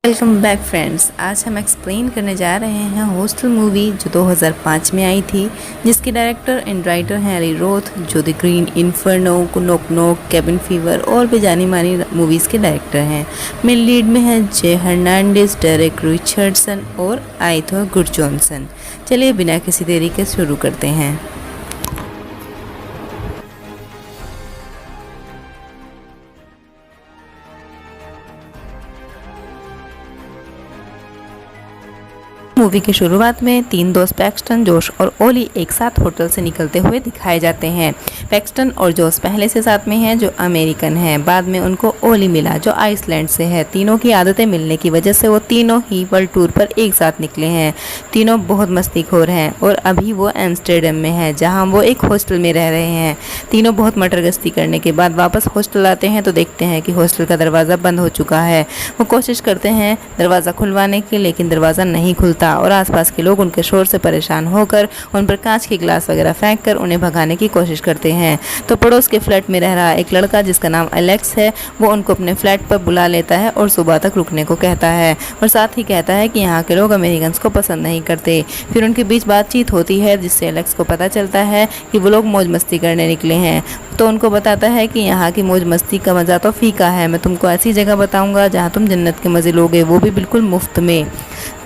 Welcome back friends. आज हम explain करने जा रहे हैं हॉस्टल मूवी जो 2005 में आई थी, जिसके डायरेक्टर एंड राइटर हैं एली रोथ, जो द ग्रीन इन्फर्नो, नोक नोक, केबिन फीवर और भी जानी मानी मूवीज़ के डायरेक्टर हैं। मेन लीड में हैं जे हर्नांडिस, डेरेक रिचर्डसन और आइथर गुडजॉनसन। चलिए बिना किसी देरी के शुरू करते हैं। मूवी की शुरुआत में तीन दोस्त पैक्सटन, जोश और ओली एक साथ होटल से निकलते हुए दिखाए जाते हैं। पैक्सटन और जोश पहले से साथ में हैं, जो अमेरिकन हैं। बाद में उनको ओली मिला जो आइसलैंड से है। तीनों की आदतें मिलने की वजह से वो तीनों ही वर्ल्ड टूर पर एक साथ निकले हैं। तीनों बहुत मस्तीखोर हैं और अभी वो एम्स्टर्डम में है, जहाँ वो एक हॉस्टल में रह रहे हैं। तीनों बहुत मटरगश्ती करने के बाद वापस हॉस्टल आते हैं तो देखते हैं कि हॉस्टल का दरवाज़ा बंद हो चुका है। वो कोशिश करते हैं दरवाज़ा खुलवाने की, लेकिन दरवाज़ा नहीं खुलता और आसपास के लोग उनके शोर से परेशान होकर उन पर कांच के गिलास वगैरह फेंक कर उन्हें भगाने की कोशिश करते हैं। तो पड़ोस के फ्लैट में रह रहा एक लड़का जिसका नाम एलेक्स है, वो उनको अपने फ्लैट पर बुला लेता है और सुबह तक रुकने को कहता है और साथ ही कहता है कि यहाँ के लोग अमेरिकन को पसंद नहीं करते। फिर उनके बीच बातचीत होती है जिससे एलेक्स को पता चलता है कि वो लोग मौज मस्ती करने निकले हैं। तो उनको बताता है कि यहाँ की मौज मस्ती का मज़ा तो फीका है, मैं तुमको ऐसी जगह बताऊँगा जहाँ तुम जन्नत के मज़े लोगे, वो भी बिल्कुल मुफ्त में।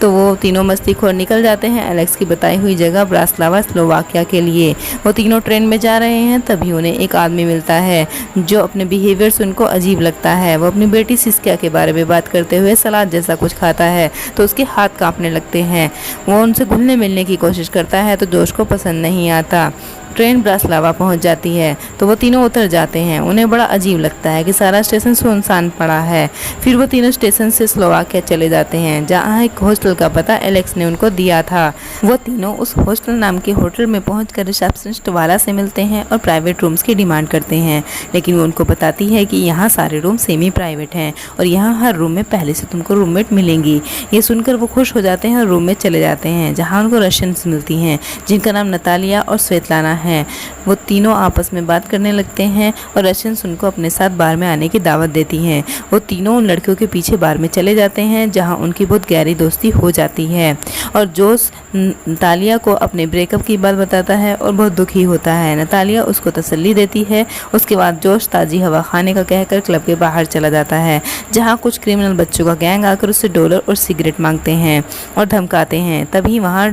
तो वो तीनों मस्तीखोर निकल जाते हैं एलेक्स की बताई हुई जगह ब्रास्लावा, स्लोवाकिया के लिए। वो तीनों ट्रेन में जा रहे हैं, तभी उन्हें एक आदमी मिलता है जो अपने बिहेवियर से उनको अजीब लगता है। वो अपनी बेटी सिस्किया के बारे में बात करते हुए सलाद जैसा कुछ खाता है तो उसके हाथ कांपने लगते हैं। वो उनसे घुलने मिलने की कोशिश करता है तो जोश को पसंद नहीं आता। ट्रेन ब्रास्लावा पहुंच जाती है तो वो तीनों उतर जाते हैं। उन्हें बड़ा अजीब लगता है कि सारा स्टेशन सुनसान पड़ा है। फिर वो तीनों स्टेशन से स्लोवाकिया चले जाते हैं, जहां एक हॉस्टल का पता एलेक्स ने उनको दिया था। वो तीनों उस हॉस्टल नाम के होटल में पहुंचकर रिसेप्शनिस्ट वाला से मिलते हैं और प्राइवेट रूम्स की डिमांड करते हैं, लेकिन वो उनको बताती है कि यहाँ सारे रूम सेमी प्राइवेट हैं और यहाँ हर रूम में पहले से तुमको रूममेट मिलेंगी। ये सुनकर वो खुश हो जाते हैं और रूम में चले जाते हैं, जहाँ उनको रशियंस मिलती हैं जिनका नाम नतालिया और स्वेतलाना हैं। वो तीनों आपस में बात करने लगते हैं और रशियंस उनको अपने साथ बार में आने की दावत देती हैं। वो तीनों उन लड़कियों के पीछे बार में चले जाते हैं, जहां उनकी बहुत गहरी दोस्ती हो जाती है और जोश नतालिया को अपने ब्रेकअप की बात बताता है और बहुत दुखी होता है। नतालिया उसको तसल्ली देती है। उसके बाद जोश ताज़ी हवा खाने का कहकर क्लब के बाहर चला जाता है, जहाँ कुछ क्रिमिनल बच्चों का गैंग आकर उससे डॉलर और सिगरेट मांगते हैं और धमकाते हैं। तभी वहाँ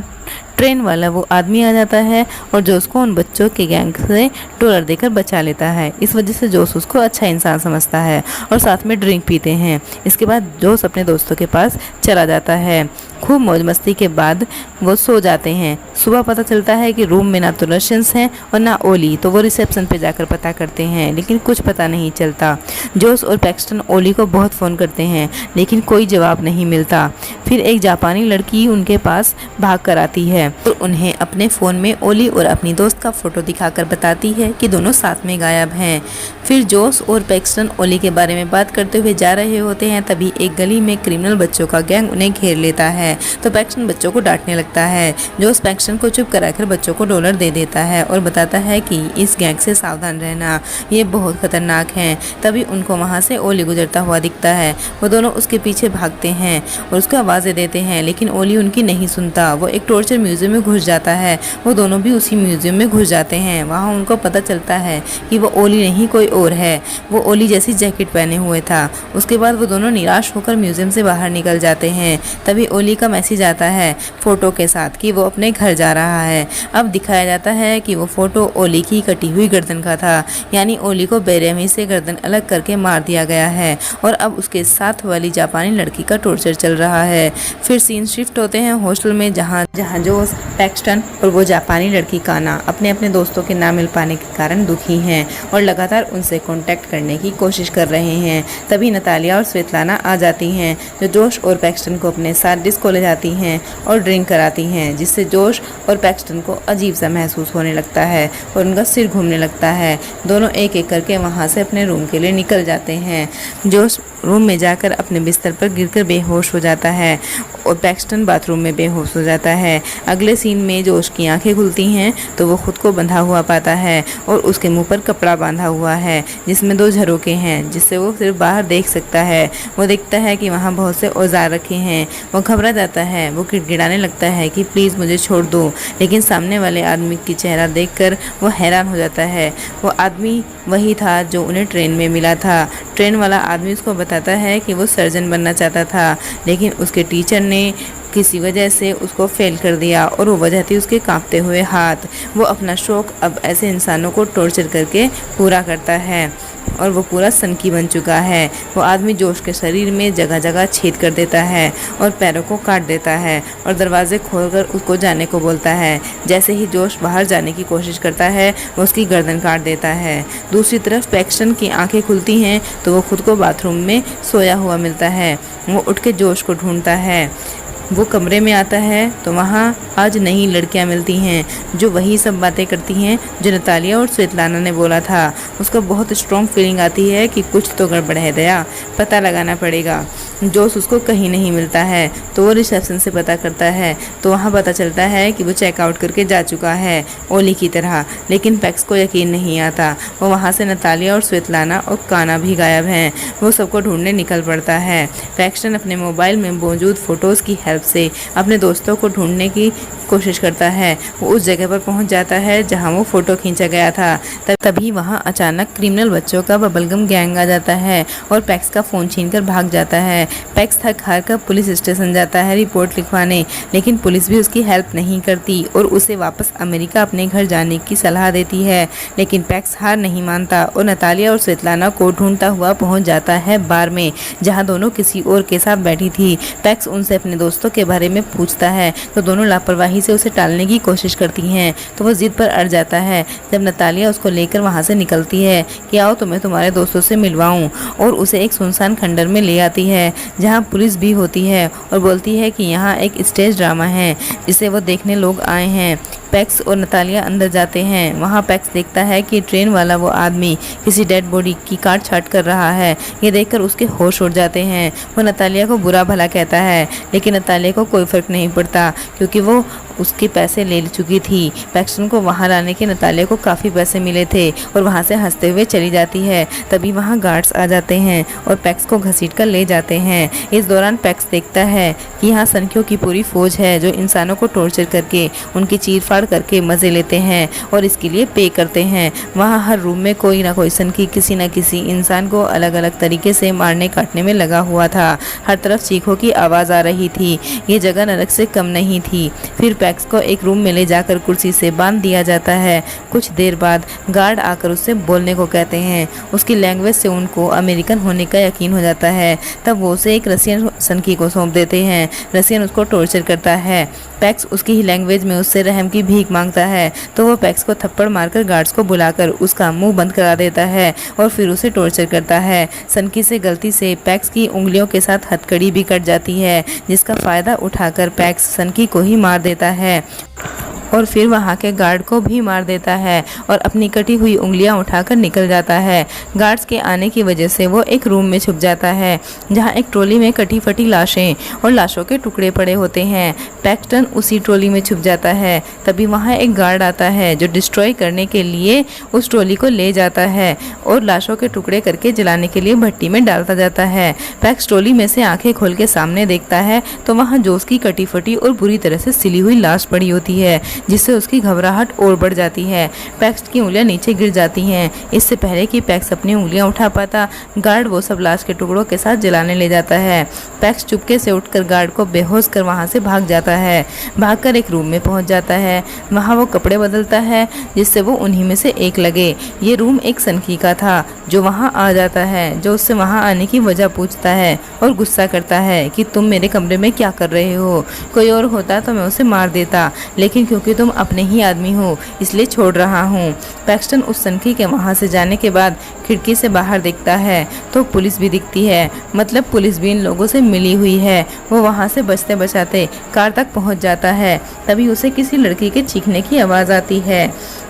ट्रेन वाला वो आदमी आ जाता है और जोश को उन बच्चों के गैंग से डॉलर देकर बचा लेता है। इस वजह से जोश उसको अच्छा इंसान समझता है और साथ में ड्रिंक पीते हैं। इसके बाद जोश अपने दोस्तों के पास चला जाता है। खूब मौज मस्ती के बाद वो सो जाते हैं। सुबह पता चलता है कि रूम में ना तो रशियंस हैं और ना ओली। तो वो रिसेप्शन पे जाकर पता करते हैं, लेकिन कुछ पता नहीं चलता। जोश और पैक्सटन ओली को बहुत फ़ोन करते हैं, लेकिन कोई जवाब नहीं मिलता। फिर एक जापानी लड़की उनके पास भाग कर आती है तो उन्हें अपने फ़ोन में ओली और अपनी दोस्त का फ़ोटो दिखाकर बताती है कि दोनों साथ में गायब हैं। फिर जोश और पैक्सटन ओली के बारे में बात करते हुए जा रहे होते हैं, तभी एक गली में क्रिमिनल बच्चों का गैंग उन्हें घेर लेता है। तो पैक्सटन बच्चों को डांटने लगता है। जोश पैक्सटन को चुप कराकर बच्चों को डॉलर दे देता है और बताता है कि इस गैंग से सावधान रहना, ये बहुत खतरनाक हैं। तभी उनको वहाँ से ओली गुजरता हुआ दिखता है। वो दोनों उसके पीछे भागते हैं और उसको आवाज़ें देते हैं, लेकिन ओली उनकी नहीं सुनता। वो एक टॉर्चर म्यूजियम में घुस जाता है। वो दोनों भी उसी म्यूजियम में घुस जाते हैं। वहाँ उनको पता चलता है कि वो ओली नहीं कोई और है। वो ओली जैसी जैकेट पहने हुए था। उसके बाद वो दोनों निराश होकर म्यूजियम से बाहर निकल जाते हैं। तभी ओली का मैसेज आता है फ़ोटो के साथ कि वो अपने घर जा रहा है। अब दिखाया जाता है कि वो फ़ोटो ओली की कटी हुई गर्दन का था, यानी ओली को बेरहमी से गर्दन अलग करके मार दिया गया है और अब उसके साथ वाली जापानी लड़की का टॉर्चर चल रहा है। फिर सीन शिफ्ट होते हैं हॉस्टल में, जहाँ जोश, पैक्सटन और वो जापानी लड़की काना अपने अपने दोस्तों के ना मिल पाने के कारण दुखी हैं और लगातार उनसे कांटेक्ट करने की कोशिश कर रहे हैं। तभी नतालिया और स्वेतलाना आ जाती हैं, जो जोश और पैक्सटन को अपने साथ डिस्को ले जाती हैं और ड्रिंक कराती हैं, जिससे जोश और पैक्सटन को अजीब सा महसूस होने लगता है और उनका सिर घूमने लगता है। दोनों एक एक करके वहाँ से अपने रूम के लिए निकल जाते हैं। जोश रूम में जाकर अपने बिस्तर पर गिरकर बेहोश हो जाता है और पैक्सटन बाथरूम में बेहोश हो जाता है। अगले सीन में जोश की आंखें खुलती हैं तो वो खुद को बंधा हुआ पाता है और उसके मुंह पर कपड़ा बांधा हुआ है जिसमें 2 झरोखे हैं जिससे वो सिर्फ बाहर देख सकता है। वो देखता है कि वहाँ बहुत से औजार रखे हैं। वो घबरा जाता है, वो गिड़गिड़ाने लगता है कि प्लीज़ मुझे छोड़ दो, लेकिन सामने वाले आदमी की चेहरा देखकर वो हैरान हो जाता है। वो आदमी वही था जो उन्हें ट्रेन में मिला था। ट्रेन वाला आदमी उसको बताता है कि वो सर्जन बनना चाहता था, लेकिन उसके टीचर ने किसी वजह से उसको फेल कर दिया और वो वजह थी उसके कांपते हुए हाथ। वो अपना शौक अब ऐसे इंसानों को टॉर्चर करके पूरा करता है और वो पूरा सनकी बन चुका है। वो आदमी जोश के शरीर में जगह जगह छेद कर देता है और पैरों को काट देता है और दरवाजे खोलकर उसको जाने को बोलता है। जैसे ही जोश बाहर जाने की कोशिश करता है वो उसकी गर्दन काट देता है। दूसरी तरफ पैक्सटन की आंखें खुलती हैं तो वो खुद को बाथरूम में सोया हुआ मिलता है। वो उठ के जोश को ढूंढता है। वो कमरे में आता है तो वहाँ आज नई लड़कियाँ मिलती हैं जो वही सब बातें करती हैं जो नतालिया और स्वेतलाना ने बोला था। उसको बहुत स्ट्रॉन्ग फीलिंग आती है कि कुछ तो गड़बड़ है, दया पता लगाना पड़ेगा। जोश उसको कहीं नहीं मिलता है तो वो रिसेप्शन से पता करता है तो वहाँ पता चलता है कि वो चेकआउट करके जा चुका है ओली की तरह। लेकिन पैक्स को यकीन नहीं आता। वो वहाँ से नतालिया और स्वेतलाना और काना भी गायब हैं। वो सबको ढूंढने निकल पड़ता है। पैक्सटन अपने मोबाइल में मौजूद फ़ोटोज़ की हेल्प से अपने दोस्तों को ढूंढने की कोशिश करता है। वो उस जगह पर पहुंच जाता है जहां वो फ़ोटो खींचा गया था। तभी वहां अचानक क्रिमिनल बच्चों का बबलगम गैंग आ जाता है और पैक्स का फ़ोन छीनकर भाग जाता है। पैक्स थक हार कर पुलिस स्टेशन जाता है रिपोर्ट लिखवाने, लेकिन पुलिस भी उसकी हेल्प नहीं करती और उसे वापस अमेरिका अपने घर जाने की सलाह देती है। लेकिन पैक्स हार नहीं मानता और नतालिया और स्वेतलाना को ढूंढता हुआ पहुँच जाता है बार में, जहाँ दोनों किसी और के साथ बैठी थी। पैक्स उनसे अपने दोस्तों के बारे में पूछता है तो दोनों लापरवाही से उसे टालने की कोशिश करती हैं तो वो जिद पर अड़ जाता है। जब नतालिया उसको लेकर वहाँ से निकलती है कि आओ तुम्हें तुम्हारे दोस्तों से मिलवाऊं, और उसे एक सुनसान खंडर में ले आती है जहाँ पुलिस भी होती है और बोलती है कि यहाँ एक स्टेज ड्रामा है जिसे वो देखने लोग आए हैं। पैक्स और नतालिया अंदर जाते हैं। वहाँ पैक्स देखता है कि ट्रेन वाला वो आदमी किसी डेड बॉडी की काट छाट कर रहा है। ये देखकर उसके होश उड़ जाते हैं। वो नतालिया को बुरा भला कहता है, लेकिन नतालिया को कोई फर्क नहीं पड़ता क्योंकि वो उसके पैसे ले चुकी थी। पैक्सटन को वहाँ लाने के नतालिया को काफ़ी पैसे मिले थे और वहाँ से हंसते हुए चली जाती है। तभी वहाँ गार्ड्स आ जाते हैं और पैक्स को घसीट कर ले जाते हैं। इस दौरान पैक्स देखता है कि यहाँ सनकियों की पूरी फौज है जो इंसानों को टॉर्चर करके उनकी चीरफाड़ करके मज़े लेते हैं और इसके लिए पे करते हैं। वहाँ हर रूम में कोई ना कोई सनकी किसी न किसी इंसान को अलग अलग तरीके से मारने काटने में लगा हुआ था। हर तरफ चीखों की आवाज़ आ रही थी। ये जगह नरक से कम नहीं थी। फिर पैक्स को एक रूम में ले जाकर कुर्सी से बांध दिया जाता है। कुछ देर बाद गार्ड आकर उससे बोलने को कहते हैं। उसकी लैंग्वेज से उनको अमेरिकन होने का यकीन हो जाता है। तब वो उसे एक रसियन सनकी को सौंप देते हैं। रसियन उसको टॉर्चर करता है। पैक्स उसकी ही लैंग्वेज में उससे रहम की भीख मांगता है तो वो पैक्स को थप्पड़ मारकर गार्ड्स को बुलाकर उसका मुंह बंद करा देता है और फिर उसे टॉर्चर करता है। सनकी से गलती से पैक्स की उंगलियों के साथ हथकड़ी भी कट जाती है, जिसका फ़ायदा उठाकर पैक्स सनकी को ही मार देता है और फिर वहाँ के गार्ड को भी मार देता है और अपनी कटी हुई उंगलियां उठाकर निकल जाता है। गार्ड्स के आने की वजह से वो एक रूम में छुप जाता है जहाँ एक ट्रॉली में कटी फटी लाशें और लाशों के टुकड़े पड़े होते हैं। पैक्सटन उसी ट्रॉली में छुप जाता है। तभी वहाँ एक गार्ड आता है जो डिस्ट्रॉय करने के लिए उस ट्रॉली को ले जाता है और लाशों के टुकड़े करके जलाने के लिए भट्टी में डालता जाता है। पैक्स ट्रॉली में से आंखें खोल के सामने देखता है तो वहाँ जोश की कटी फटी और बुरी तरह से सिली हुई लाश पड़ी होती है, जिससे उसकी घबराहट और बढ़ जाती है। पैक्स की उंगलियां नीचे गिर जाती हैं। इससे पहले कि पैक्स अपनी उंगलियां उठा पाता, गार्ड वो सब लाश के टुकड़ों के साथ जलाने ले जाता है। पैक्स चुपके से उठकर गार्ड को बेहोश कर वहां से भाग जाता है। भागकर एक रूम में पहुंच जाता है। वहां वो कपड़े बदलता है जिससे वो उन्हीं में से एक लगे। ये रूम एक सनकी का था जो वहाँ आ जाता है, जो उससे वहाँ आने की वजह पूछता है और गुस्सा करता है कि तुम मेरे कमरे में क्या कर रहे हो। कोई और होता तो मैं उसे मार देता, लेकिन क्योंकि तुम अपने ही आदमी हो इसलिए छोड़ रहा हूँ। पैक्सटन उस सनकी के वहाँ से जाने के बाद खिड़की से बाहर देखता है तो पुलिस भी दिखती है, मतलब पुलिस भी इन लोगों से मिली हुई है। वो वहाँ से बचते बचाते कार तक पहुँच जाता है। तभी उसे किसी लड़की के चीखने की आवाज़ आती है।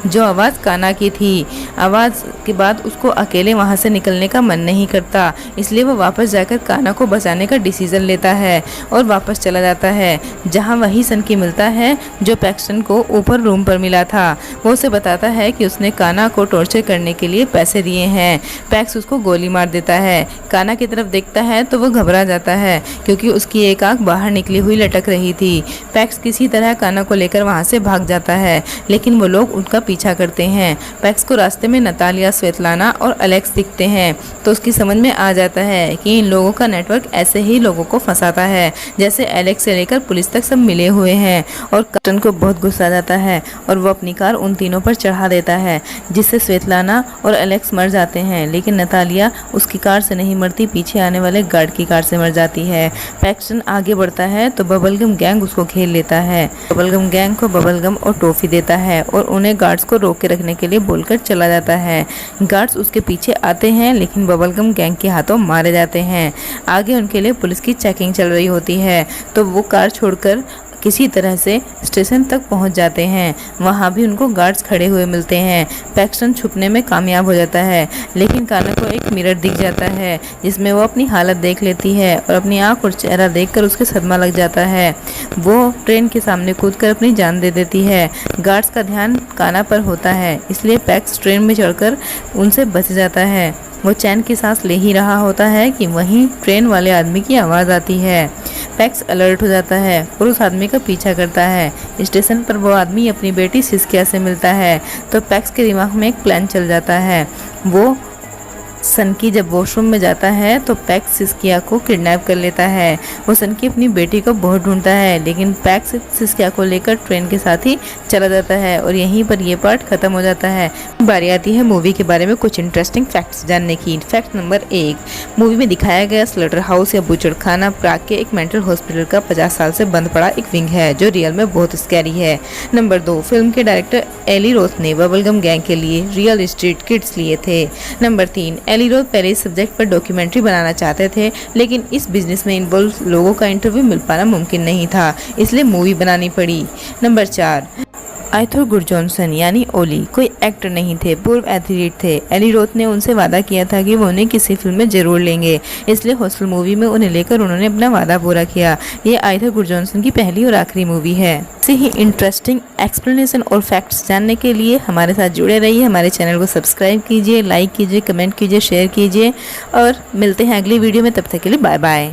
जो आवाज़ काना की थी। आवाज़ के बाद उसको अकेले वहाँ से निकलने का मन नहीं करता, इसलिए वो वापस जाकर काना को बचाने का डिसीज़न लेता है और वापस चला जाता है, जहाँ वही सनकी मिलता है जो पैक्सटन को ऊपर रूम पर मिला था। वो उसे बताता है कि उसने काना को टॉर्चर करने के लिए पैसे दिए हैं। पैक्स उसको गोली मार देता है। काना की तरफ देखता है तो वो घबरा जाता है क्योंकि उसकी एक आंख बाहर निकली हुई लटक रही थी। पैक्स किसी तरह काना को लेकर वहाँ से भाग जाता है, लेकिन वो लोग उनका पीछा करते हैं। पैक्स को रास्ते में नतालिया, स्वेतलाना और एलेक्स दिखते हैं तो उसकी समझ में आ जाता है कि इन लोगों का नेटवर्क ऐसे ही लोगों को फंसाता है जैसे एलेक्स से लेकर पुलिस तक सब मिले हुए हैं। और कैप्टन को बहुत गुस्सा आ जाता है और वो अपनी कार उन तीनों पर चढ़ा देता है, जिससे स्वेतलाना और एलेक्स मर जाते हैं, लेकिन नतालिया उसकी कार से नहीं मरती, पीछे आने वाले गार्ड की कार से मर जाती है। पैक्सटन आगे बढ़ता है तो बबलगम गैंग उसको घेर लेता है। बबलगम गैंग को बबलगम और टॉफी देता है और उन्हें गार्ड्स को रोक के रखने के लिए बोलकर चला जाता है। गार्ड्स उसके पीछे आते हैं लेकिन बबलगम गैंग के हाथों मारे जाते हैं। आगे उनके लिए पुलिस की चेकिंग चल रही होती है तो वो कार छोड़कर किसी तरह से स्टेशन तक पहुंच जाते हैं। वहां भी उनको गार्ड्स खड़े हुए मिलते हैं। पैक्सटन छुपने में कामयाब हो जाता है, लेकिन काना को एक मिरर दिख जाता है जिसमें वो अपनी हालत देख लेती है और अपनी आंख और चेहरा देखकर उसके सदमा लग जाता है। वो ट्रेन के सामने कूदकर अपनी जान दे देती है। गार्ड्स का ध्यान काना पर होता है, इसलिए पैक्स ट्रेन में चढ़कर उनसे बच जाता है। वो चैन की सांस ले ही रहा होता है कि वहीं ट्रेन वाले आदमी की आवाज़ आती है। पैक्स अलर्ट हो जाता है और उस आदमी का पीछा करता है। स्टेशन पर वो आदमी अपनी बेटी सिस्किया से मिलता है तो पैक्स के दिमाग में एक प्लान चल जाता है। वो सनकी जब वॉशरूम में जाता है तो पैक्स सिस्किया को किडनैप कर लेता है। वो सनकी अपनी बेटी को बहुत ढूंढता है, लेकिन पैक्स सिस्किया को लेकर ट्रेन के साथ ही चला जाता है और यहीं पर ये पार्ट खत्म हो जाता है। बारी आती है मूवी के बारे में कुछ इंटरेस्टिंग फैक्ट्स जानने की। फैक्ट नंबर 1, मूवी में दिखाया गया स्लॉटर हाउस या बुचड़ खाना प्राग के एक मेंटल हॉस्पिटल का 50 साल से बंद पड़ा एक विंग है जो रियल में बहुत स्कैरी है। नंबर 2, फिल्म के डायरेक्टर एली रोथ ने बबलगम गैंग के लिए रियल स्ट्रीट किड्स लिए थे। नंबर 3, एली रोथ पहले इस सब्जेक्ट पर डॉक्यूमेंट्री बनाना चाहते थे, लेकिन इस बिजनेस में इन्वॉल्व लोगों का इंटरव्यू मिल पाना मुमकिन नहीं था, इसलिए मूवी बनानी पड़ी। नंबर 4, आर्थर गुरजॉनसन यानी ओली कोई एक्टर नहीं थे, पूर्व एथलीट थे। एली रोथ ने उनसे वादा किया था कि वो उन्हें किसी फिल्म में जरूर लेंगे, इसलिए हॉस्टल मूवी में उन्हें लेकर उन्होंने अपना वादा पूरा किया। ये आर्थर गुरजॉनसन की पहली और आखिरी मूवी है। ऐसे ही इंटरेस्टिंग एक्सप्लेनेशन और फैक्ट्स जानने के लिए हमारे साथ जुड़े रहिए। हमारे चैनल को सब्सक्राइब कीजिए, लाइक कीजिए, कमेंट कीजिए, शेयर कीजिए और मिलते हैं अगली वीडियो में। तब तक के लिए बाय बाय।